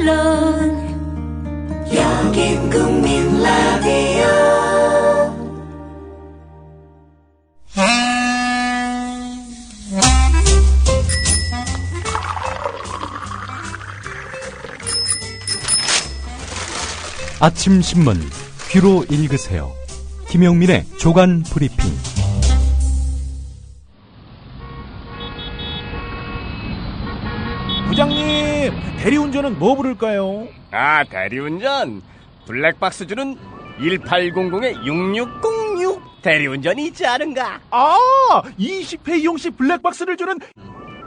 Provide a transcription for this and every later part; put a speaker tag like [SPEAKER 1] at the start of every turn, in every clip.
[SPEAKER 1] 물론 여긴 국민 라디오.
[SPEAKER 2] 아침 신문 귀로 읽으세요. 김용민의 조간 브리핑.
[SPEAKER 3] 부장님, 대리운전은 뭐 부를까요?
[SPEAKER 4] 대리운전 블랙박스 주는 1800-6606 대리운전이 있지 않은가?
[SPEAKER 3] 20회 이용시 블랙박스를 주는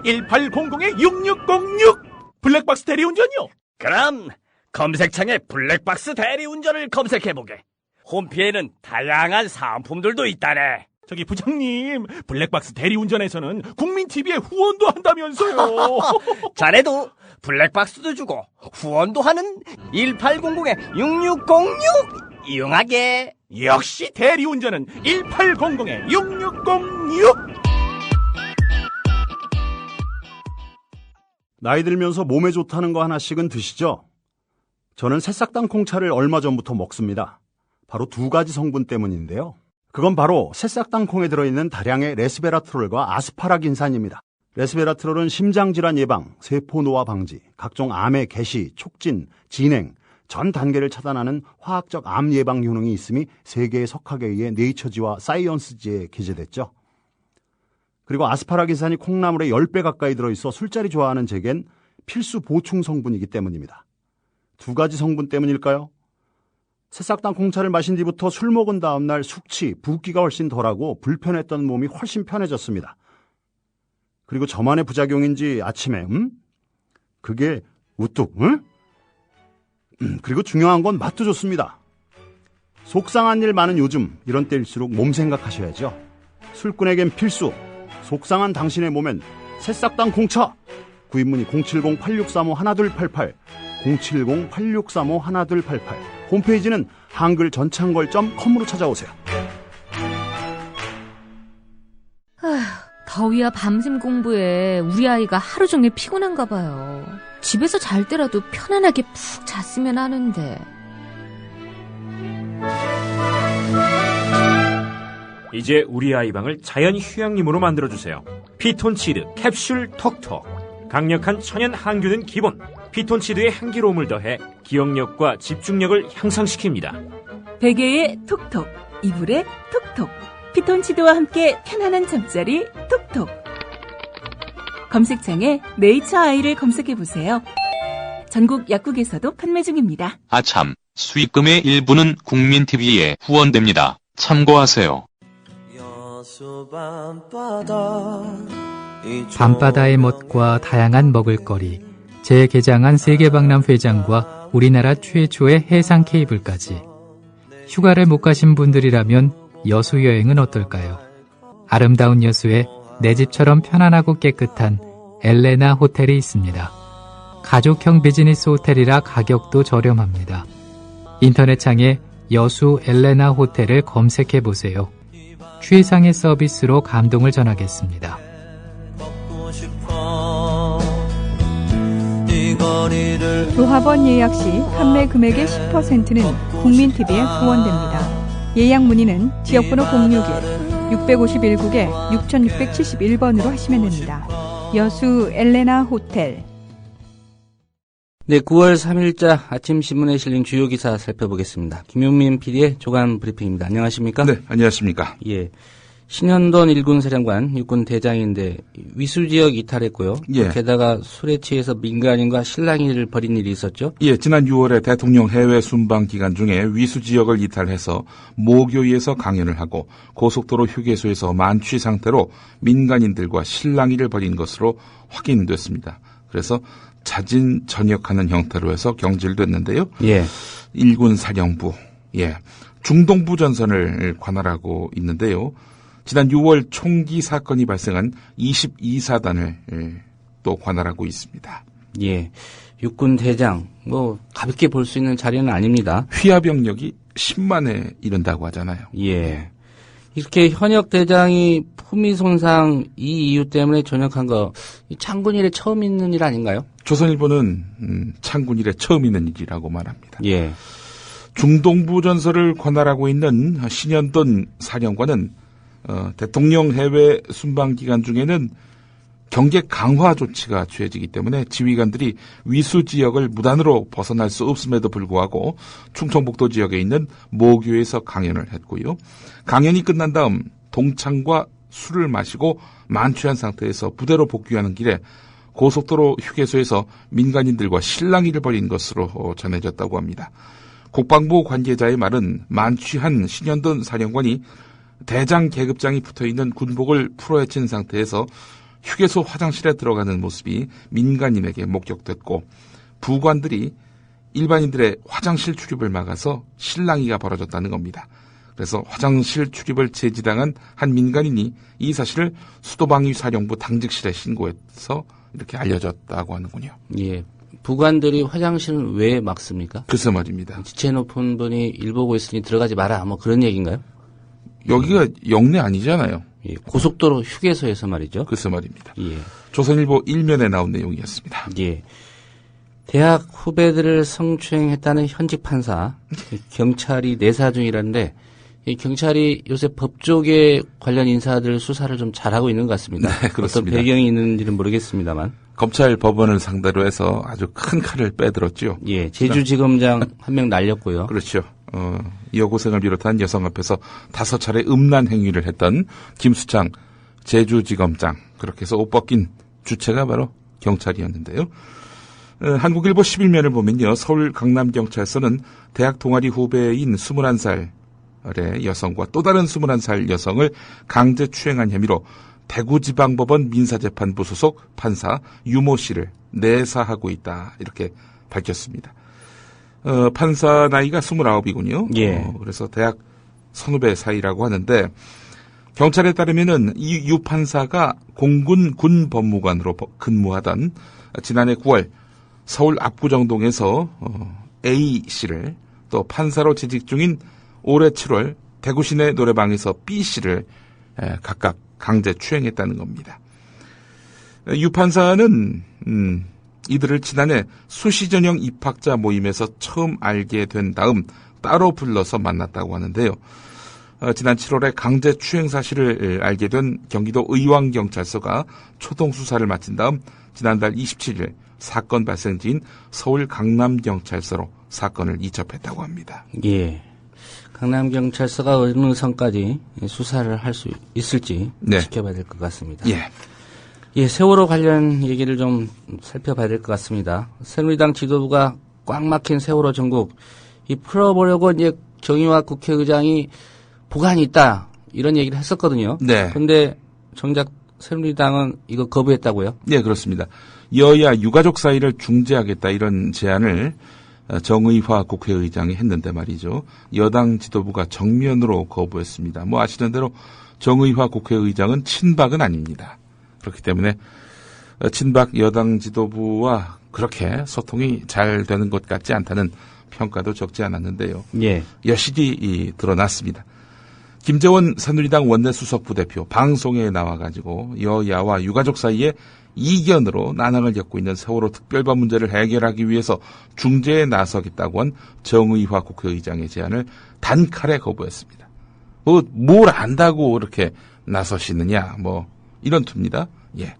[SPEAKER 3] 1800-6606 블랙박스 대리운전이요?
[SPEAKER 4] 그럼 검색창에 블랙박스 대리운전을 검색해보게. 홈피에는 다양한 상품들도 있다네.
[SPEAKER 3] 저기 부장님, 블랙박스 대리운전에서는 국민TV에 후원도 한다면서요.
[SPEAKER 4] 자네도 블랙박스도 주고 후원도 하는 1800-6606 이용하게.
[SPEAKER 3] 역시 대리운전은 1800-6606.
[SPEAKER 5] 나이 들면서 몸에 좋다는 거 하나씩은 드시죠? 저는 새싹당 콩차를 얼마 전부터 먹습니다. 바로 두 가지 성분 때문인데요. 그건 바로 새싹당 콩에 들어있는 다량의 레스베라트롤과 아스파라긴산입니다. 레스베라트롤은 심장질환 예방, 세포 노화 방지, 각종 암의 개시, 촉진, 진행, 전 단계를 차단하는 화학적 암 예방 효능이 있음이 세계의 석학에 의해 네이처지와 사이언스지에 게재됐죠. 그리고 아스파라긴산이 콩나물의 10배 가까이 들어있어 술자리 좋아하는 제겐 필수 보충 성분이기 때문입니다. 두 가지 성분 때문일까요? 새싹당 콩차를 마신 뒤부터 술 먹은 다음날 숙취, 붓기가 훨씬 덜하고 불편했던 몸이 훨씬 편해졌습니다. 그리고 저만의 부작용인지 아침에 그게 우뚝 그리고 중요한 건 맛도 좋습니다. 속상한 일 많은 요즘, 이런 때일수록 몸 생각하셔야죠. 술꾼에겐 필수, 속상한 당신의 몸엔 새싹당 콩차. 구입문의 070-8635-1288 070-8635-1288. 홈페이지는 한글전창걸.com으로 찾아오세요.
[SPEAKER 6] 더위와 밤샘 공부에 우리 아이가 하루 종일 피곤한가 봐요. 집에서 잘 때라도 편안하게 푹 잤으면 하는데.
[SPEAKER 7] 이제 우리 아이 방을 자연 휴양림으로 만들어주세요. 피톤치드 캡슐 톡톡. 강력한 천연 항균은 기본. 피톤치드의 향기로움을 더해 기억력과 집중력을 향상시킵니다.
[SPEAKER 8] 베개에 톡톡, 이불에 톡톡. 피톤치드와 함께 편안한 잠자리 톡톡. 검색창에 네이처 아이를 검색해보세요. 전국 약국에서도 판매 중입니다.
[SPEAKER 9] 아참, 수익금의 일부는 국민TV에 후원됩니다. 참고하세요.
[SPEAKER 10] 밤바다의 멋과 다양한 먹을거리, 재개장한 세계박람회장과 우리나라 최초의 해상 케이블까지. 휴가를 못 가신 분들이라면 여수 여행은 어떨까요? 아름다운 여수에 내 집처럼 편안하고 깨끗한 엘레나 호텔이 있습니다. 가족형 비즈니스 호텔이라 가격도 저렴합니다. 인터넷창에 여수 엘레나 호텔을 검색해보세요. 최상의 서비스로 감동을 전하겠습니다.
[SPEAKER 11] 조합원 예약 시 판매 금액의 10%는 국민TV에 후원됩니다. 예약 문의는 지역번호 061-651국에 6671번으로 하시면 됩니다. 여수 엘레나 호텔.
[SPEAKER 12] 네, 9월 3일자 아침신문에 실린 주요 기사 살펴보겠습니다. 김용민 PD의 조간 브리핑입니다. 안녕하십니까?
[SPEAKER 13] 네, 안녕하십니까?
[SPEAKER 12] 예. 신현돈 일군 사령관, 육군 대장인데 위수지역 이탈했고요.
[SPEAKER 13] 예.
[SPEAKER 12] 게다가 술에 취해서 민간인과 실랑이를 벌인 일이 있었죠?
[SPEAKER 13] 예, 지난 6월에 대통령 해외 순방 기간 중에 위수지역을 이탈해서 모교위에서 강연을 하고 고속도로 휴게소에서 만취 상태로 민간인들과 실랑이를 벌인 것으로 확인됐습니다. 그래서 자진 전역하는 형태로 해서 경질됐는데요.
[SPEAKER 12] 예.
[SPEAKER 13] 일군 사령부, 중동부 전선을 관할하고 있는데요. 지난 6월 총기 사건이 발생한 22사단을 또 관할하고 있습니다.
[SPEAKER 12] 예. 육군 대장, 가볍게 볼 수 있는 자리는 아닙니다.
[SPEAKER 13] 휘하 병력이 10만에 이른다고 하잖아요.
[SPEAKER 12] 예. 이렇게 현역 대장이 품위 손상 이 이유 때문에 전역한 거, 장군 일에 처음 있는 일 아닌가요?
[SPEAKER 13] 조선일보는 창군 이래 처음 있는 일이라고 말합니다.
[SPEAKER 12] 예.
[SPEAKER 13] 중동부 전설을 관할하고 있는 신현돈 사령관은 대통령 해외 순방 기간 중에는 경제 강화 조치가 취해지기 때문에 지휘관들이 위수 지역을 무단으로 벗어날 수 없음에도 불구하고 충청북도 지역에 있는 모교에서 강연을 했고요. 강연이 끝난 다음 동창과 술을 마시고 만취한 상태에서 부대로 복귀하는 길에 고속도로 휴게소에서 민간인들과 실랑이를 벌인 것으로 전해졌다고 합니다. 국방부 관계자의 말은 만취한 신현돈 사령관이 대장 계급장이 붙어있는 군복을 풀어헤친 상태에서 휴게소 화장실에 들어가는 모습이 민간인에게 목격됐고 부관들이 일반인들의 화장실 출입을 막아서 실랑이가 벌어졌다는 겁니다. 그래서 화장실 출입을 제지당한 한 민간인이 이 사실을 수도방위 사령부 당직실에 신고해서 이렇게 알려졌다고 하는군요.
[SPEAKER 12] 예. 부관들이 화장실은 왜 막습니까?
[SPEAKER 13] 글쎄 말입니다.
[SPEAKER 12] 지체 높은 분이 일 보고 있으니 들어가지 마라. 뭐 그런 얘기인가요?
[SPEAKER 13] 여기가 영내 아니잖아요.
[SPEAKER 12] 예, 고속도로 휴게소에서 말이죠.
[SPEAKER 13] 글쎄 말입니다.
[SPEAKER 12] 예.
[SPEAKER 13] 조선일보 1면에 나온 내용이었습니다.
[SPEAKER 12] 예. 대학 후배들을 성추행했다는 현직 판사, 경찰이 내사 중이라는데 이 경찰이 요새 법조계 관련 인사들 수사를 좀 잘하고 있는 것 같습니다.
[SPEAKER 13] 네, 그렇습니다.
[SPEAKER 12] 어떤 배경이 있는지는 모르겠습니다만.
[SPEAKER 13] 검찰 법원을 상대로 해서 아주 큰 칼을 빼들었죠.
[SPEAKER 12] 예, 제주지검장 한 명 날렸고요.
[SPEAKER 13] 그렇죠. 여고생을 비롯한 여성 앞에서 5차례 음란 행위를 했던 김수창 제주지검장, 그렇게 해서 옷 벗긴 주체가 바로 경찰이었는데요. 한국일보 11면을 보면요. 서울 강남경찰서는 대학 동아리 후배인 21살의 여성과 또 다른 21살 여성을 강제 추행한 혐의로 대구지방법원 민사재판부 소속 판사 유모 씨를 내사하고 있다. 이렇게 밝혔습니다. 판사 나이가 29이군요.
[SPEAKER 12] 예.
[SPEAKER 13] 그래서 대학 선후배 사이라고 하는데 경찰에 따르면은 이 유 판사가 공군 군법무관으로 근무하던 지난해 9월 서울 압구정동에서 A 씨를 또 판사로 재직 중인 올해 7월 대구 시내 노래방에서 B 씨를 각각 강제 추행했다는 겁니다. 유 판사는 이들을 지난해 수시 전형 입학자 모임에서 처음 알게 된 다음 따로 불러서 만났다고 하는데요. 지난 7월에 강제 추행 사실을 알게 된 경기도 의왕경찰서가 초동 수사를 마친 다음 지난달 27일 사건 발생지인 서울 강남경찰서로 사건을 이첩했다고 합니다.
[SPEAKER 12] 예. 강남경찰서가 어느 선까지 수사를 할 수 있을지
[SPEAKER 13] 네.
[SPEAKER 12] 지켜봐야 될 것 같습니다.
[SPEAKER 13] 예.
[SPEAKER 12] 예, 세월호 관련 얘기를 좀 살펴봐야 될 것 같습니다. 새누리당 지도부가 꽉 막힌 세월호 전국 이 풀어보려고 이제 정의화 국회의장이 보관이 있다 이런 얘기를 했었거든요.
[SPEAKER 13] 네.
[SPEAKER 12] 그런데 정작 새누리당은 이거 거부했다고요?
[SPEAKER 13] 네, 그렇습니다. 여야 유가족 사이를 중재하겠다 이런 제안을 정의화 국회의장이 했는데 말이죠. 여당 지도부가 정면으로 거부했습니다. 뭐 아시는 대로 정의화 국회의장은 친박은 아닙니다. 그렇기 때문에 친박 여당 지도부와 그렇게 소통이 잘 되는 것 같지 않다는 평가도 적지 않았는데요.
[SPEAKER 12] 예.
[SPEAKER 13] 여실히 드러났습니다. 김재원 새누리당 원내수석 부대표 방송에 나와가지고 여야와 유가족 사이에 이견으로 난항을 겪고 있는 세월호 특별반 문제를 해결하기 위해서 중재에 나서겠다고 한 정의화 국회의장의 제안을 단칼에 거부했습니다. 뭘 안다고 이렇게 나서시느냐, 이런 투입니다. 예.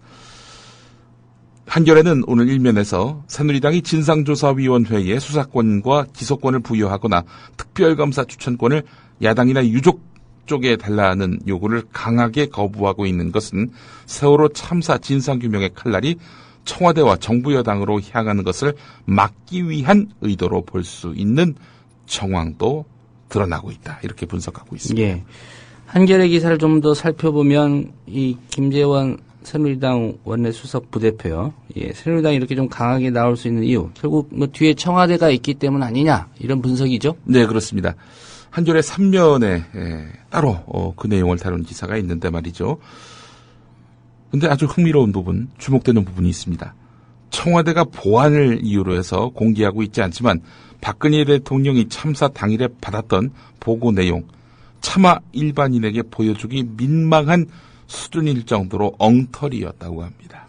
[SPEAKER 13] 한겨레는 오늘 일면에서 새누리당이 진상조사위원회에 수사권과 기소권을 부여하거나 특별검사 추천권을 야당이나 유족 쪽에 달라는 요구를 강하게 거부하고 있는 것은 세월호 참사 진상규명의 칼날이 청와대와 정부 여당으로 향하는 것을 막기 위한 의도로 볼 수 있는 정황도 드러나고 있다. 이렇게 분석하고 있습니다.
[SPEAKER 12] 예. 한겨레 기사를 좀 더 살펴보면 이 김재원 새누리당 원내수석 부대표요. 예, 새누리당이 이렇게 좀 강하게 나올 수 있는 이유, 결국 뒤에 청와대가 있기 때문 아니냐 이런 분석이죠?
[SPEAKER 13] 네, 그렇습니다. 한겨레 3면에 따로 그 내용을 다룬 기사가 있는데 말이죠. 근데 아주 흥미로운 부분, 주목되는 부분이 있습니다. 청와대가 보안을 이유로 해서 공개하고 있지 않지만 박근혜 대통령이 참사 당일에 받았던 보고 내용, 차마 일반인에게 보여주기 민망한 수준일 정도로 엉터리였다고 합니다.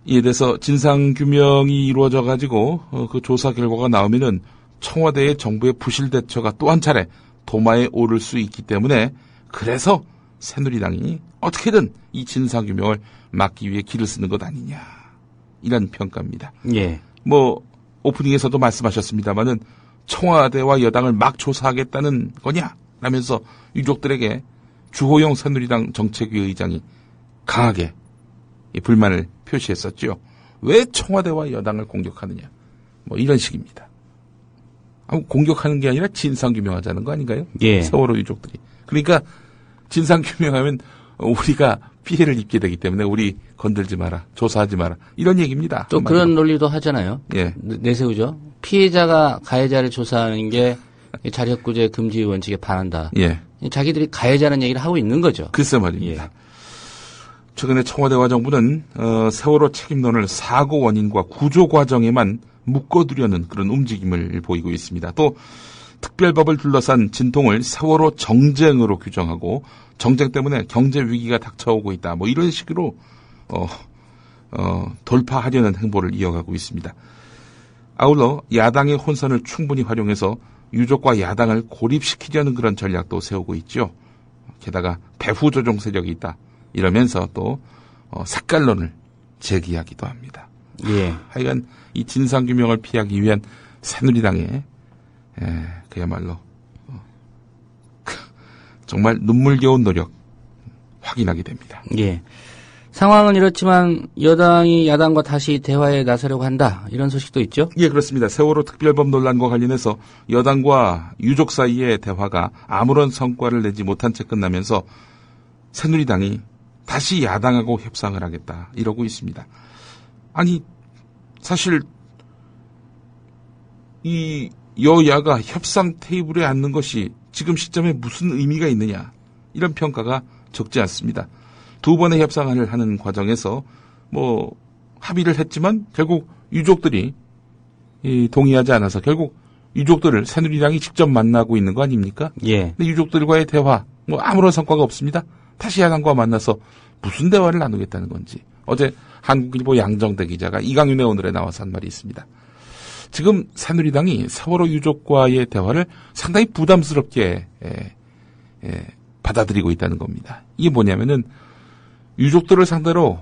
[SPEAKER 13] 이에 대해서 진상규명이 이루어져가지고 그 조사 결과가 나오면은 청와대의 정부의 부실 대처가 또 한 차례 도마에 오를 수 있기 때문에 그래서 새누리당이 어떻게든 이 진상규명을 막기 위해 길을 쓰는 것 아니냐 이런 평가입니다.
[SPEAKER 12] 예.
[SPEAKER 13] 뭐 오프닝에서도 말씀하셨습니다마는 청와대와 여당을 막 조사하겠다는 거냐 라면서 유족들에게 주호영 새누리당 정책위 의장이 강하게 불만을 표시했었죠. 왜 청와대와 여당을 공격하느냐 뭐 이런 식입니다. 공격하는 게 아니라 진상규명하자는 거 아닌가요?
[SPEAKER 12] 예.
[SPEAKER 13] 세월호 유족들이. 그러니까 진상규명하면 우리가 피해를 입게 되기 때문에 우리 건들지 마라, 조사하지 마라 이런 얘기입니다.
[SPEAKER 12] 또 그런 논리도 하잖아요.
[SPEAKER 13] 예.
[SPEAKER 12] 내세우죠. 피해자가 가해자를 조사하는 게 자력구제 금지 원칙에 반한다.
[SPEAKER 13] 예.
[SPEAKER 12] 자기들이 가해자는 얘기를 하고 있는 거죠.
[SPEAKER 13] 글쎄 말입니다.
[SPEAKER 12] 예.
[SPEAKER 13] 최근에 청와대와 정부는 세월호 책임론을 사고 원인과 구조 과정에만 묶어두려는 그런 움직임을 보이고 있습니다. 또 특별법을 둘러싼 진통을 세월호 정쟁으로 규정하고 정쟁 때문에 경제 위기가 닥쳐오고 있다. 뭐 이런 식으로 돌파하려는 행보를 이어가고 있습니다. 아울러 야당의 혼선을 충분히 활용해서 유족과 야당을 고립시키려는 그런 전략도 세우고 있죠. 게다가 배후 조종 세력이 있다. 이러면서 또 색깔론을 제기하기도 합니다.
[SPEAKER 12] 예.
[SPEAKER 13] 하여간 이 진상규명을 피하기 위한 새누리당의 그야말로 정말 눈물겨운 노력 확인하게 됩니다.
[SPEAKER 12] 예. 상황은 이렇지만 여당이 야당과 다시 대화에 나서려고 한다. 이런 소식도 있죠?
[SPEAKER 13] 예, 그렇습니다. 세월호 특별법 논란과 관련해서 여당과 유족 사이의 대화가 아무런 성과를 내지 못한 채 끝나면서 새누리당이 다시 야당하고 협상을 하겠다. 이러고 있습니다. 아니, 사실 이 여야가 협상 테이블에 앉는 것이 지금 시점에 무슨 의미가 있느냐. 이런 평가가 적지 않습니다. 두 번의 협상을 하는 과정에서 뭐 합의를 했지만 결국 유족들이 동의하지 않아서 결국 유족들을 새누리당이 직접 만나고 있는 거 아닙니까?
[SPEAKER 12] 예.
[SPEAKER 13] 근데 유족들과의 대화 뭐 아무런 성과가 없습니다. 다시 야당과 만나서 무슨 대화를 나누겠다는 건지. 어제 한국일보 양정대 기자가 이강윤의 오늘에 나와서 한 말이 있습니다. 지금 새누리당이 세월호 유족과의 대화를 상당히 부담스럽게 받아들이고 있다는 겁니다. 이게 뭐냐면은 유족들을 상대로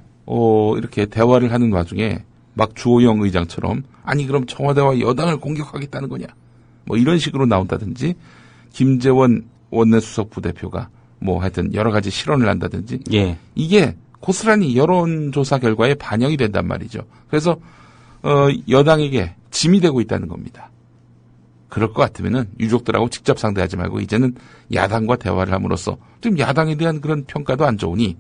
[SPEAKER 13] 이렇게 대화를 하는 와중에 막 주호영 의장처럼 아니 그럼 청와대와 여당을 공격하겠다는 거냐 뭐 이런 식으로 나온다든지 김재원 원내수석 부대표가 뭐 하여튼 여러 가지 실언을 한다든지
[SPEAKER 12] 예.
[SPEAKER 13] 이게 고스란히 여론조사 결과에 반영이 된단 말이죠. 그래서 여당에게 짐이 되고 있다는 겁니다. 그럴 것 같으면은 유족들하고 직접 상대하지 말고 이제는 야당과 대화를 함으로써 지금 야당에 대한 그런 평가도 안 좋으니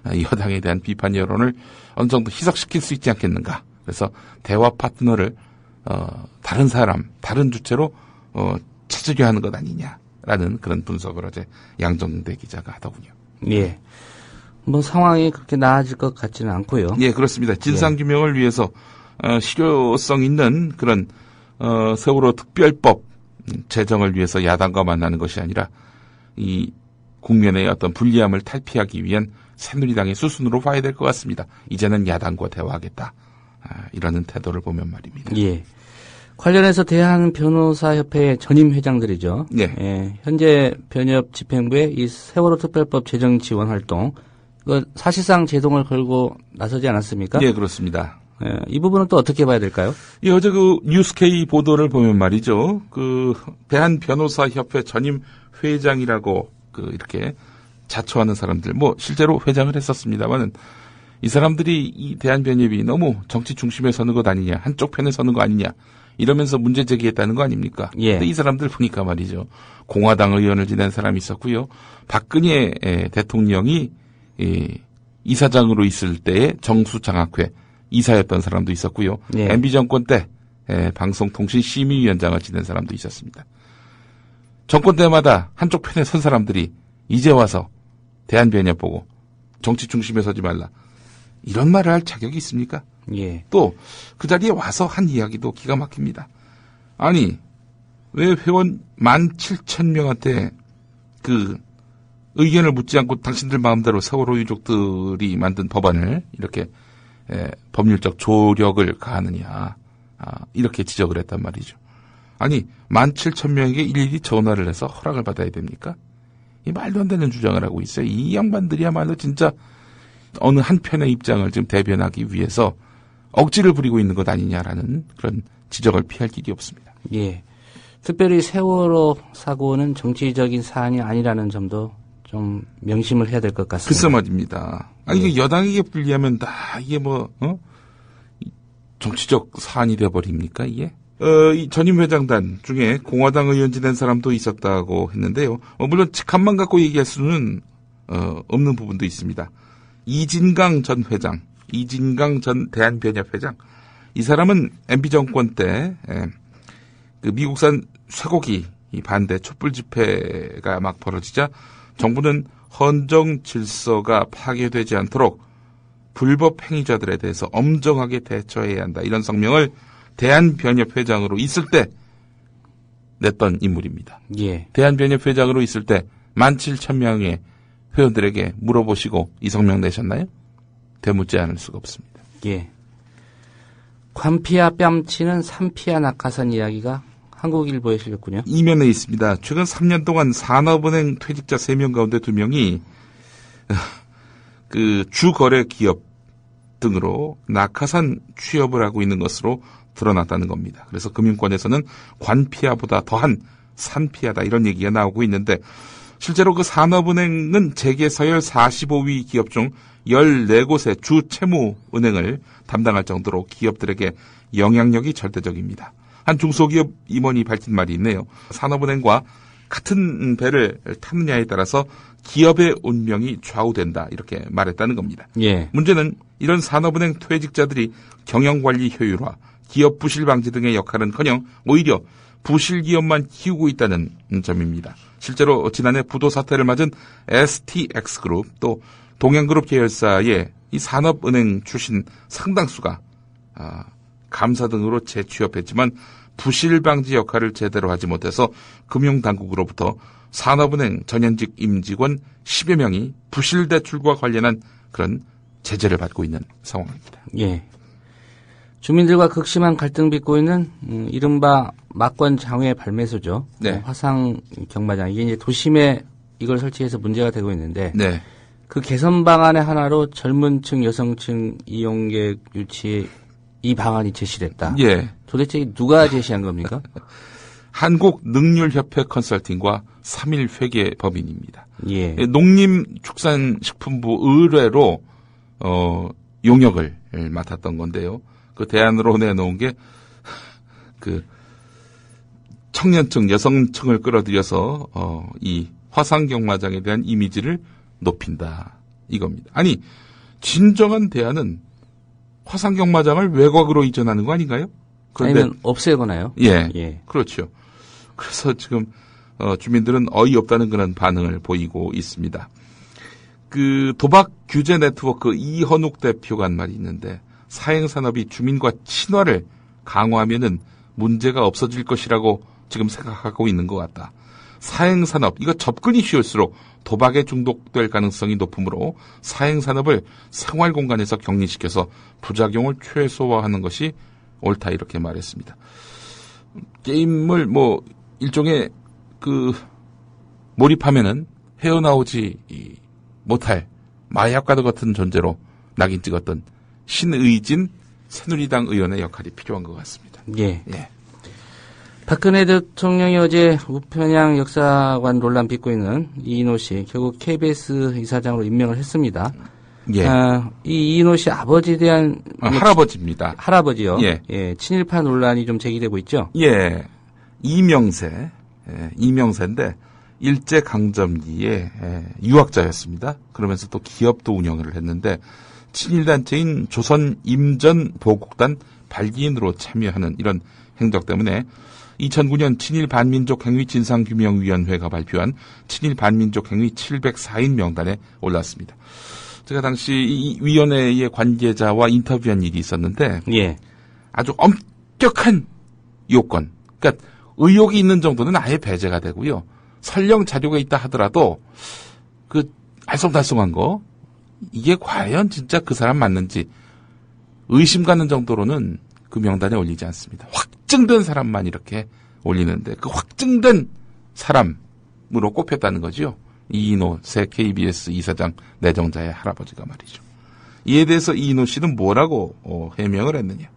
[SPEAKER 13] 여당에 대한 비판 여론을 어느 정도 희석시킬 수 있지 않겠는가. 그래서 대화 파트너를 다른 사람, 다른 주체로 찾으려 하는 것 아니냐라는 그런 분석을 어제 양정대 기자가 하더군요.
[SPEAKER 12] 예. 뭐 상황이 그렇게 나아질 것 같지는 않고요.
[SPEAKER 13] 예, 그렇습니다. 진상규명을 위해서 실효성 있는 그런 세월호 특별법 제정을 위해서 야당과 만나는 것이 아니라 이 국면의 어떤 불리함을 탈피하기 위한 새누리당의 수순으로 봐야 될 것 같습니다. 이제는 야당과 대화하겠다. 이러는 태도를 보면 말입니다.
[SPEAKER 12] 예. 관련해서 대한변호사협회 전임 회장들이죠.
[SPEAKER 13] 예.
[SPEAKER 12] 예. 현재 변협 집행부의 이 세월호 특별법 제정 지원 활동, 사실상 제동을 걸고 나서지 않았습니까?
[SPEAKER 13] 예, 그렇습니다.
[SPEAKER 12] 예, 이 부분은 또 어떻게 봐야 될까요?
[SPEAKER 13] 예, 어제 그 뉴스케이 보도를 보면 말이죠. 그 대한변호사협회 전임 회장이라고 이렇게 자처하는 사람들, 뭐 실제로 회장을 했었습니다만은 이 사람들이 이 대한변협이 너무 정치 중심에 서는 것 아니냐, 한쪽 편에 서는 거 아니냐 이러면서 문제 제기했다는 거 아닙니까?
[SPEAKER 12] 예.
[SPEAKER 13] 근데 이 사람들 보니까 말이죠. 공화당 의원을 지낸 사람이 있었고요. 박근혜 대통령이 이사장으로 있을 때의 정수장학회 이사였던 사람도 있었고요.
[SPEAKER 12] 예.
[SPEAKER 13] MB 정권 때 방송통신심의위원장을 지낸 사람도 있었습니다. 정권 때마다 한쪽 편에 선 사람들이 이제 와서 대한변협 보고 정치 중심에 서지 말라. 이런 말을 할 자격이 있습니까?
[SPEAKER 12] 예.
[SPEAKER 13] 또 그 자리에 와서 한 이야기도 기가 막힙니다. 아니 왜 회원 17,000명한테 그 의견을 묻지 않고 당신들 마음대로 세월호 유족들이 만든 법안을 이렇게 법률적 조력을 가하느냐. 이렇게 지적을 했단 말이죠. 아니 17,000명에게 일일이 전화를 해서 허락을 받아야 됩니까? 이 말도 안 되는 주장을 하고 있어요. 이 양반들이야말로 진짜 어느 한편의 입장을 지금 대변하기 위해서 억지를 부리고 있는 것 아니냐라는 그런 지적을 피할 길이 없습니다.
[SPEAKER 12] 예. 특별히 세월호 사고는 정치적인 사안이 아니라는 점도 좀 명심을 해야 될 것 같습니다.
[SPEAKER 13] 글쎄 말입니다. 아니, 이게 여당에게 불리하면 다 이게 정치적 사안이 돼버립니까, 이게? 이 전임 회장단 중에 공화당 의원 지낸 사람도 있었다고 했는데요. 물론 직함만 갖고 얘기할 수는 없는 부분도 있습니다. 이진강 전 회장, 이진강 전 대한변협 회장. 이 사람은 MB 정권 때 그 미국산 쇠고기 반대 촛불 집회가 막 벌어지자 정부는 헌정 질서가 파괴되지 않도록 불법 행위자들에 대해서 엄정하게 대처해야 한다. 이런 성명을 대한변협 회장으로 있을 때 냈던 인물입니다.
[SPEAKER 12] 예.
[SPEAKER 13] 대한변협 회장으로 있을 때 17,000명의 회원들에게 물어보시고 이 성명 내셨나요? 되묻지 않을 수가 없습니다.
[SPEAKER 12] 예. 관피와 뺨치는 산피와 낙하산 이야기가 한국일보에 실렸군요.
[SPEAKER 13] 이면에 있습니다. 최근 3년 동안 산업은행 퇴직자 3명 가운데 2명이 그 주거래 기업 등으로 낙하산 취업을 하고 있는 것으로 드러났다는 겁니다. 그래서 금융권에서는 관피아보다 더한 산피아다 이런 얘기가 나오고 있는데 실제로 그 산업은행은 재계 서열 45위 기업 중 14곳의 주 채무은행을 담당할 정도로 기업들에게 영향력이 절대적입니다. 한 중소기업 임원이 밝힌 말이 있네요. 산업은행과 같은 배를 타느냐에 따라서 기업의 운명이 좌우된다 이렇게 말했다는 겁니다.
[SPEAKER 12] 예.
[SPEAKER 13] 문제는 이런 산업은행 퇴직자들이 경영관리 효율화, 기업 부실 방지 등의 역할은커녕 오히려 부실 기업만 키우고 있다는 점입니다. 실제로 지난해 부도 사태를 맞은 STX그룹 또 동양그룹 계열사의 이 산업은행 출신 상당수가 감사 등으로 재취업했지만 부실 방지 역할을 제대로 하지 못해서 금융당국으로부터 산업은행 전현직 임직원 10여 명이 부실 대출과 관련한 그런 제재를 받고 있는 상황입니다.
[SPEAKER 12] 예. 주민들과 극심한 갈등 빚고 있는 이른바 막권 장외 발매소죠.
[SPEAKER 13] 네.
[SPEAKER 12] 화상 경마장 이게 이제 도심에 이걸 설치해서 문제가 되고 있는데
[SPEAKER 13] 네.
[SPEAKER 12] 그 개선 방안의 하나로 젊은층, 여성층 이용객 유치 이 방안이 제시됐다.
[SPEAKER 13] 예.
[SPEAKER 12] 도대체 누가 제시한 겁니까?
[SPEAKER 13] 한국능률협회 컨설팅과 3일 회계법인입니다.
[SPEAKER 12] 예.
[SPEAKER 13] 농림축산식품부 의뢰로 용역을 맡았던 건데요. 그 대안으로 내놓은 게 그 청년층, 여성층을 끌어들여서 이 화상경마장에 대한 이미지를 높인다 이겁니다. 아니 진정한 대안은 화상경마장을 외곽으로 이전하는 거 아닌가요?
[SPEAKER 12] 그런데 아니면 없애거나요?
[SPEAKER 13] 예,
[SPEAKER 12] 예.
[SPEAKER 13] 그렇죠. 그래서 지금 주민들은 어이없다는 그런 반응을 보이고 있습니다. 그 도박 규제 네트워크 이헌욱 대표가 한 말이 있는데 사행산업이 주민과 친화를 강화하면은 문제가 없어질 것이라고 지금 생각하고 있는 것 같다. 사행산업, 이거 접근이 쉬울수록 도박에 중독될 가능성이 높으므로 사행산업을 생활공간에서 격리시켜서 부작용을 최소화하는 것이 옳다 이렇게 말했습니다. 게임을 일종의 몰입하면은 헤어나오지 못할 마약과도 같은 존재로 낙인 찍었던 신의진 새누리당 의원의 역할이 필요한 것 같습니다.
[SPEAKER 12] 예.
[SPEAKER 13] 예.
[SPEAKER 12] 박근혜 대통령이 어제 우편향 역사관 논란 빚고 있는 이인호 씨 결국 KBS 이사장으로 임명을 했습니다.
[SPEAKER 13] 예.
[SPEAKER 12] 이 이인호 씨 아버지에 대한
[SPEAKER 13] 할아버지입니다.
[SPEAKER 12] 할아버지요.
[SPEAKER 13] 예.
[SPEAKER 12] 예. 친일파 논란이 좀 제기되고 있죠.
[SPEAKER 13] 예. 이명세. 이명세인데 일제 강점기에 유학자였습니다. 그러면서 또 기업도 운영을 했는데 친일단체인 조선 임전 보국단 발기인으로 참여하는 이런 행적 때문에 2009년 친일 반민족 행위 진상규명위원회가 발표한 친일 반민족 행위 704인 명단에 올랐습니다. 제가 당시 이 위원회의 관계자와 인터뷰한 일이 있었는데
[SPEAKER 12] 예.
[SPEAKER 13] 아주 엄격한 요건, 그러니까 의혹이 있는 정도는 아예 배제가 되고요. 설령 자료가 있다 하더라도 그 알쏭달쏭한 거 이게 과연 진짜 그 사람 맞는지 의심 가는 정도로는 그 명단에 올리지 않습니다. 확증된 사람만 이렇게 올리는데 그 확증된 사람으로 꼽혔다는 거죠. 이인호 새 KBS 이사장 내정자의 할아버지가 말이죠. 이에 대해서 이인호 씨는 뭐라고 해명을 했느냐.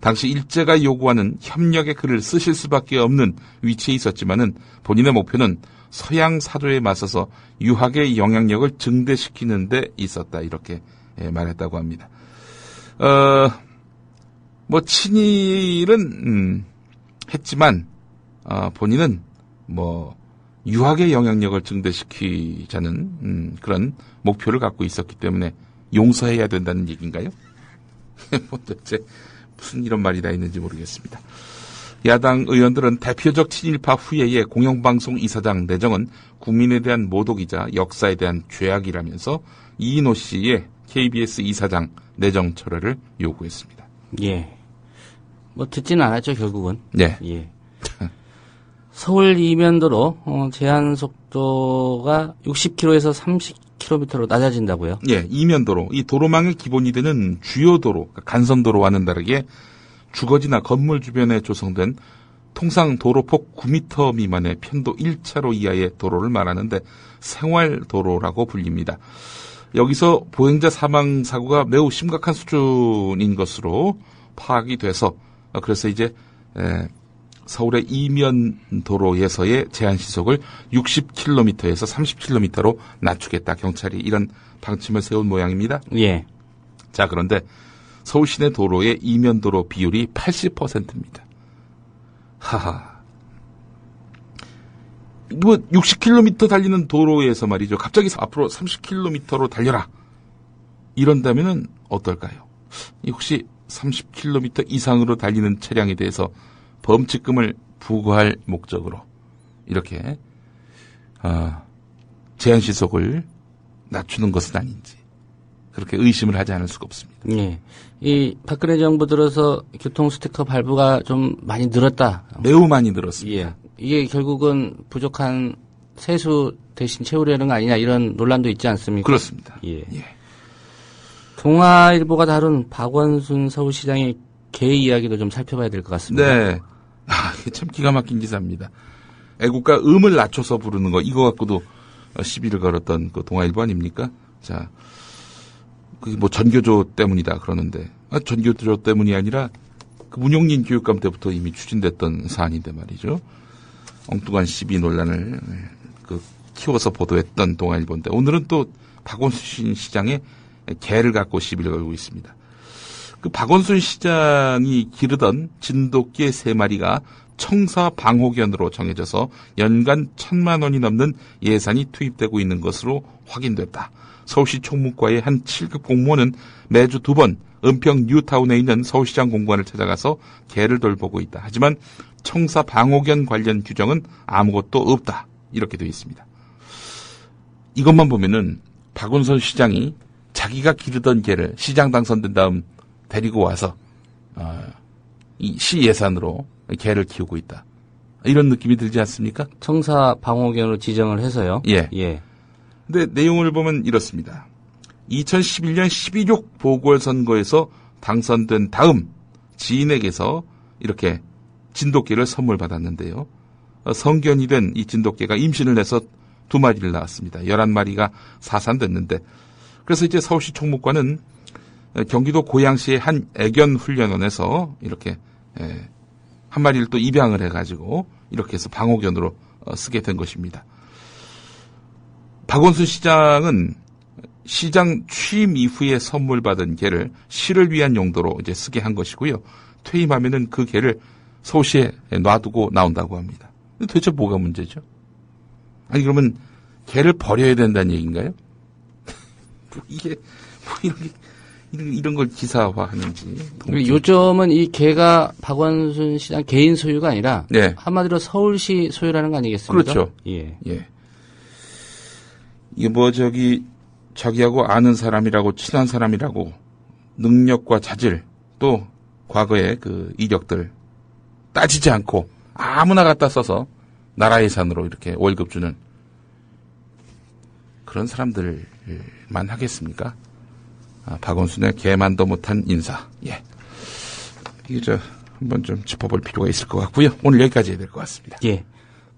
[SPEAKER 13] 당시 일제가 요구하는 협력의 글을 쓰실 수밖에 없는 위치에 있었지만은 본인의 목표는 서양 사조에 맞서서 유학의 영향력을 증대시키는 데 있었다. 이렇게 말했다고 합니다. 뭐 친일은 했지만 본인은 뭐 유학의 영향력을 증대시키자는 그런 목표를 갖고 있었기 때문에 용서해야 된다는 얘기인가요? 뭐 도대체 무슨 이런 말이 다 있는지 모르겠습니다. 야당 의원들은 대표적 친일파 후예의 공영방송 이사장 내정은 국민에 대한 모독이자 역사에 대한 죄악이라면서 이인호 씨의 KBS 이사장 내정 철회를 요구했습니다.
[SPEAKER 12] 예. 뭐 듣지는 않았죠, 결국은.
[SPEAKER 13] 네.
[SPEAKER 12] 예. 서울 이면도로 제한 속도가 60km에서 30km로 낮아진다고요?
[SPEAKER 13] 예, 이면도로. 이 도로망의 기본이 되는 주요 도로, 간선도로와는 다르게 주거지나 건물 주변에 조성된 통상 도로폭 9m 미만의 편도 1차로 이하의 도로를 말하는데 생활도로라고 불립니다. 여기서 보행자 사망 사고가 매우 심각한 수준인 것으로 파악이 돼서 그래서 이제 서울의 이면 도로에서의 제한 시속을 60km에서 30km로 낮추겠다. 경찰이 이런 방침을 세운 모양입니다.
[SPEAKER 12] 예.
[SPEAKER 13] 자, 그런데 서울 시내 도로의 이면 도로 비율이 80%입니다. 하하. 뭐 60km 달리는 도로에서 말이죠. 갑자기 앞으로 30km로 달려라. 이런다면은 어떨까요? 혹시 30km 이상으로 달리는 차량에 대해서 범칙금을 부과할 목적으로 이렇게 제한 시속을 낮추는 것은 아닌지 그렇게 의심을 하지 않을 수가 없습니다.
[SPEAKER 12] 예. 이 박근혜 정부 들어서 교통 스티커 발부가 좀 많이 늘었다.
[SPEAKER 13] 매우 많이 늘었습니다.
[SPEAKER 12] 예. 이게 결국은 부족한 세수 대신 채우려는 거 아니냐 이런 논란도 있지 않습니까?
[SPEAKER 13] 그렇습니다.
[SPEAKER 12] 예. 예. 동아일보가 다룬 박원순 서울시장의 개 이야기도 좀 살펴봐야 될 것 같습니다.
[SPEAKER 13] 네. 이게 참 기가 막힌 기사입니다. 애국가 음을 낮춰서 부르는 거 이거 갖고도 시비를 걸었던 그 동아일보 아닙니까? 자, 그게 뭐 전교조 때문이다 그러는데 전교조 때문이 아니라 그 문용린 교육감 때부터 이미 추진됐던 사안인데 말이죠. 엉뚱한 시비 논란을 키워서 보도했던 동아일보인데 오늘은 또 박원순 시장의 개를 갖고 시비를 걸고 있습니다. 그 박원순 시장이 기르던 진돗개 3마리가 청사 방호견으로 정해져서 연간 1,000만 원이 넘는 예산이 투입되고 있는 것으로 확인됐다. 서울시 총무과의 한 7급 공무원은 매주 2번 은평 뉴타운에 있는 서울시장 공관을 찾아가서 개를 돌보고 있다. 하지만 청사 방호견 관련 규정은 아무것도 없다. 이렇게 되어 있습니다. 이것만 보면은 박원순 시장이 자기가 기르던 개를 시장 당선된 다음 데리고 와서 이 시 예산으로 개를 키우고 있다. 이런 느낌이 들지 않습니까?
[SPEAKER 12] 청사 방호견으로 지정을 해서요.
[SPEAKER 13] 예.
[SPEAKER 12] 예.
[SPEAKER 13] 근데 내용을 보면 이렇습니다. 2011년 12.6 보궐선거에서 당선된 다음 지인에게서 이렇게 진돗개를 선물 받았는데요. 성견이 된 이 진돗개가 임신을 해서 2마리를 낳았습니다. 11마리가 사산됐는데 그래서 이제 서울시 총무과는 경기도 고양시의 한 애견 훈련원에서 이렇게 한 마리를 또 입양을 해가지고 이렇게 해서 방호견으로 쓰게 된 것입니다. 박원순 시장은 시장 취임 이후에 선물 받은 개를 시를 위한 용도로 이제 쓰게 한 것이고요. 퇴임하면은 그 개를 서울시에 놔두고 나온다고 합니다. 도대체 뭐가 문제죠? 아니 그러면 개를 버려야 된다는 얘기인가요? 이게 뭐 이런 걸 기사화하는지.
[SPEAKER 12] 요즘은 이 개가 박원순 시장 개인 소유가 아니라
[SPEAKER 13] 네.
[SPEAKER 12] 한마디로 서울시 소유라는 거 아니겠습니까?
[SPEAKER 13] 그렇죠.
[SPEAKER 12] 예.
[SPEAKER 13] 예. 이게 뭐 자기하고 아는 사람이라고 친한 사람이라고 능력과 자질 또 과거의 그 이력들 따지지 않고 아무나 갖다 써서 나라 예산으로 이렇게 월급 주는 그런 사람들만 하겠습니까? 박원순의 개만도 못한 인사. 예. 이게 한번 좀 짚어볼 필요가 있을 것 같고요. 오늘 여기까지 해야 될 것 같습니다.
[SPEAKER 12] 예.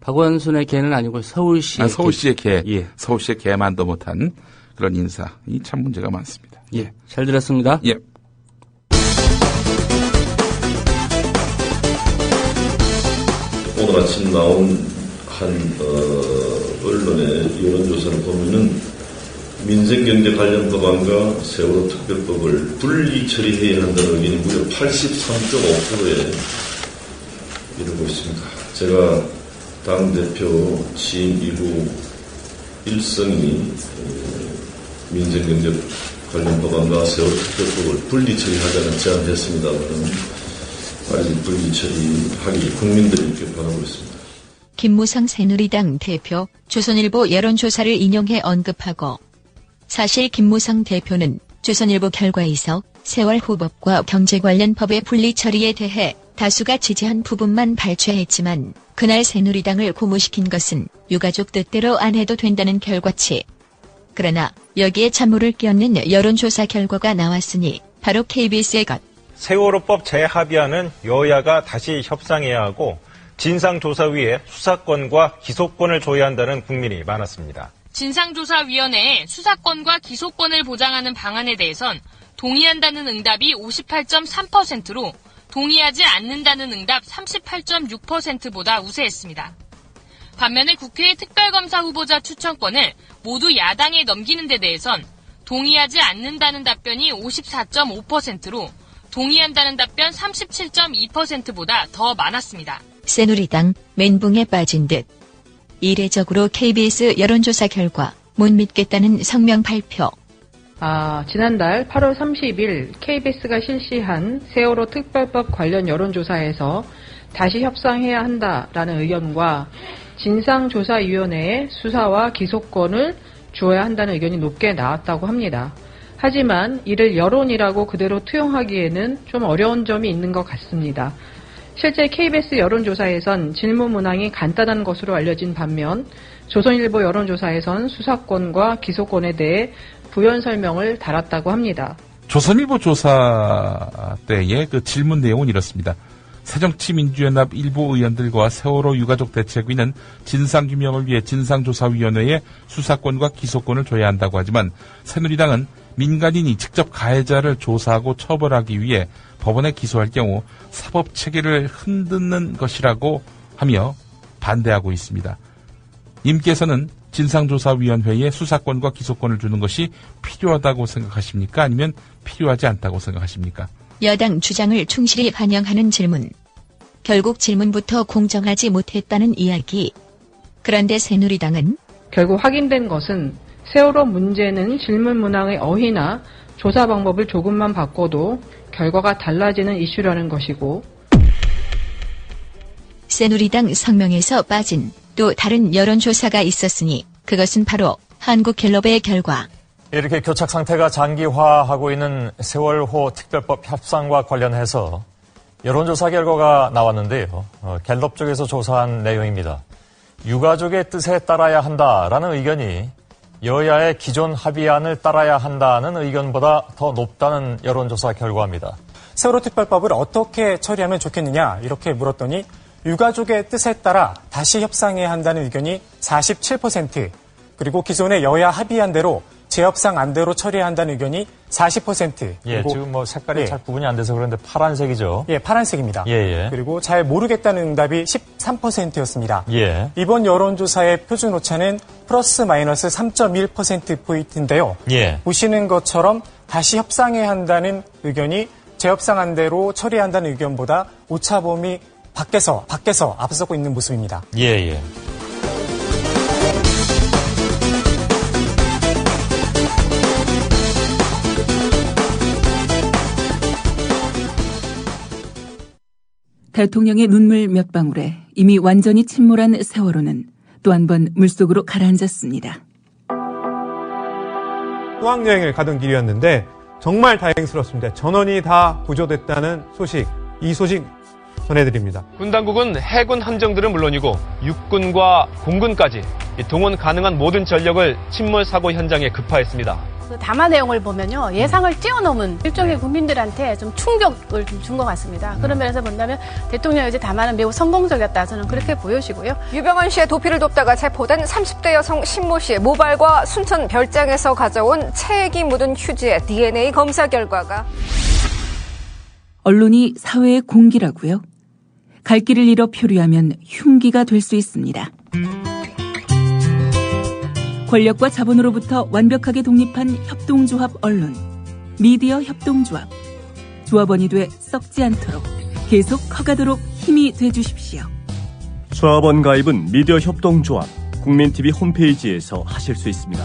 [SPEAKER 12] 박원순의 개는 아니고 서울시의
[SPEAKER 13] 서울시의 개.
[SPEAKER 12] 예.
[SPEAKER 13] 서울시의 개만도 못한 그런 인사. 이 참 문제가 많습니다.
[SPEAKER 12] 예. 잘 들었습니다.
[SPEAKER 13] 예.
[SPEAKER 14] 오늘 아침 나온 한 언론의 여론조사를 보면은 민생경제 관련 법안과 세월호 특별법을 분리 처리해야 한다는 의견이 무려 83.5%에 이르고 있습니다. 제가 당대표 취임 이후 일성이 민생경제 관련 법안과 세월호 특별법을 분리 처리하자는 제안을 했습니다만 빨리 분리 처리하기 국민들이 이렇게 바라고 있습니다.
[SPEAKER 15] 김무성 새누리당 대표 조선일보 여론조사를 인용해 언급하고 사실 김무성 대표는 조선일보 결과에서 세월호법과 경제 관련 법의 분리 처리에 대해 다수가 지지한 부분만 발췌했지만 그날 새누리당을 고무시킨 것은 유가족 뜻대로 안 해도 된다는 결과치. 그러나 여기에 찬물을 끼얹는 여론조사 결과가 나왔으니 바로 KBS의 것.
[SPEAKER 16] 세월호법 재합의안은 여야가 다시 협상해야 하고 진상조사위에 수사권과 기소권을 줘야 한다는 국민이 많았습니다.
[SPEAKER 17] 진상조사위원회에 수사권과 기소권을 보장하는 방안에 대해선 동의한다는 응답이 58.3%로 동의하지 않는다는 응답 38.6%보다 우세했습니다. 반면에 국회의 특별검사 후보자 추천권을 모두 야당에 넘기는 데 대해선 동의하지 않는다는 답변이 54.5%로 동의한다는 답변 37.2%보다 더 많았습니다.
[SPEAKER 15] 새누리당 멘붕에 빠진 듯. 이례적으로 KBS 여론조사 결과 못 믿겠다는 성명 발표.
[SPEAKER 18] 지난달 8월 30일 KBS가 실시한 세월호 특별법 관련 여론조사에서 다시 협상해야 한다라는 의견과 진상조사위원회에 수사와 기소권을 주어야 한다는 의견이 높게 나왔다고 합니다. 하지만 이를 여론이라고 그대로 투영하기에는 좀 어려운 점이 있는 것 같습니다. 실제 KBS 여론조사에선 질문 문항이 간단한 것으로 알려진 반면 조선일보 여론조사에선 수사권과 기소권에 대해 부연 설명을 달았다고 합니다.
[SPEAKER 13] 조선일보 조사 때의 그 질문 내용은 이렇습니다. 새정치민주연합 일부 의원들과 세월호 유가족 대책위는 진상규명을 위해 진상조사위원회에 수사권과 기소권을 줘야 한다고 하지만 새누리당은 민간인이 직접 가해자를 조사하고 처벌하기 위해 법원에 기소할 경우 사법체계를 흔드는 것이라고 하며 반대하고 있습니다. 님께서는 진상조사위원회에 수사권과 기소권을 주는 것이 필요하다고 생각하십니까? 아니면 필요하지 않다고 생각하십니까?
[SPEAKER 15] 여당 주장을 충실히 반영하는 질문. 결국 질문부터 공정하지 못했다는 이야기. 그런데 새누리당은
[SPEAKER 18] 결국 확인된 것은 세월호 문제는 질문 문항의 어휘나 조사 방법을 조금만 바꿔도 결과가 달라지는 이슈라는 것이고
[SPEAKER 15] 새누리당 성명에서 빠진 또 다른 여론조사가 있었으니 그것은 바로 한국갤럽의 결과.
[SPEAKER 16] 이렇게 교착 상태가 장기화하고 있는 세월호 특별법 협상과 관련해서 여론조사 결과가 나왔는데요. 갤럽 쪽에서 조사한 내용입니다. 유가족의 뜻에 따라야 한다라는 의견이 여야의 기존 합의안을 따라야 한다는 의견보다 더 높다는 여론조사 결과입니다.
[SPEAKER 19] 세월호 특별법을 어떻게 처리하면 좋겠느냐 이렇게 물었더니 유가족의 뜻에 따라 다시 협상해야 한다는 의견이 47%, 그리고 기존의 여야 합의안대로 재협상 안대로 처리해야 한다는 의견이 40%.
[SPEAKER 16] 예, 지금 뭐 색깔이 잘 구분이 안 돼서 그런데 파란색이죠.
[SPEAKER 19] 예, 파란색입니다.
[SPEAKER 16] 예.
[SPEAKER 19] 그리고 잘 모르겠다는 응답이 13%였습니다.
[SPEAKER 16] 예.
[SPEAKER 19] 이번 여론조사의 표준 오차는 플러스 마이너스 3.1%포인트인데요.
[SPEAKER 16] 예.
[SPEAKER 19] 보시는 것처럼 다시 협상해야 한다는 의견이 재협상 안대로 처리해야 한다는 의견보다 오차 범위 밖에서 앞서고 있는 모습입니다.
[SPEAKER 16] 예.
[SPEAKER 8] 대통령의 눈물 몇 방울에 이미 완전히 침몰한 세월호는 또 한 번 물속으로 가라앉았습니다.
[SPEAKER 20] 수학여행을 가던 길이었는데 정말 다행스럽습니다. 전원이 다 구조됐다는 소식, 이 소식 전해드립니다.
[SPEAKER 21] 군 당국은 해군 함정들은 물론이고 육군과 공군까지 동원 가능한 모든 전력을 침몰 사고 현장에 급파했습니다.
[SPEAKER 1] 그 담화 내용을 보면요, 예상을 뛰어넘은 일종의 국민들한테 좀 충격을 좀 준 것 같습니다. 그런 면에서 본다면 대통령의 이제 담화는 매우 성공적이었다, 저는 그렇게 보여지고요.
[SPEAKER 22] 유병헌 씨의 도피를 돕다가 체포된 30대 여성 신모 씨의 모발과 순천 별장에서 가져온 체액이 묻은 휴지의 DNA 검사 결과가
[SPEAKER 8] 언론이 사회의 공기라고요? 갈 길을 잃어 표류하면 흉기가 될 수 있습니다. 권력과 자본으로부터 완벽하게 독립한 협동조합 언론, 미디어 협동조합. 조합원이 돼 썩지 않도록 계속 커가도록 힘이 돼주십시오.
[SPEAKER 23] 조합원 가입은 미디어 협동조합 국민TV 홈페이지에서 하실 수 있습니다.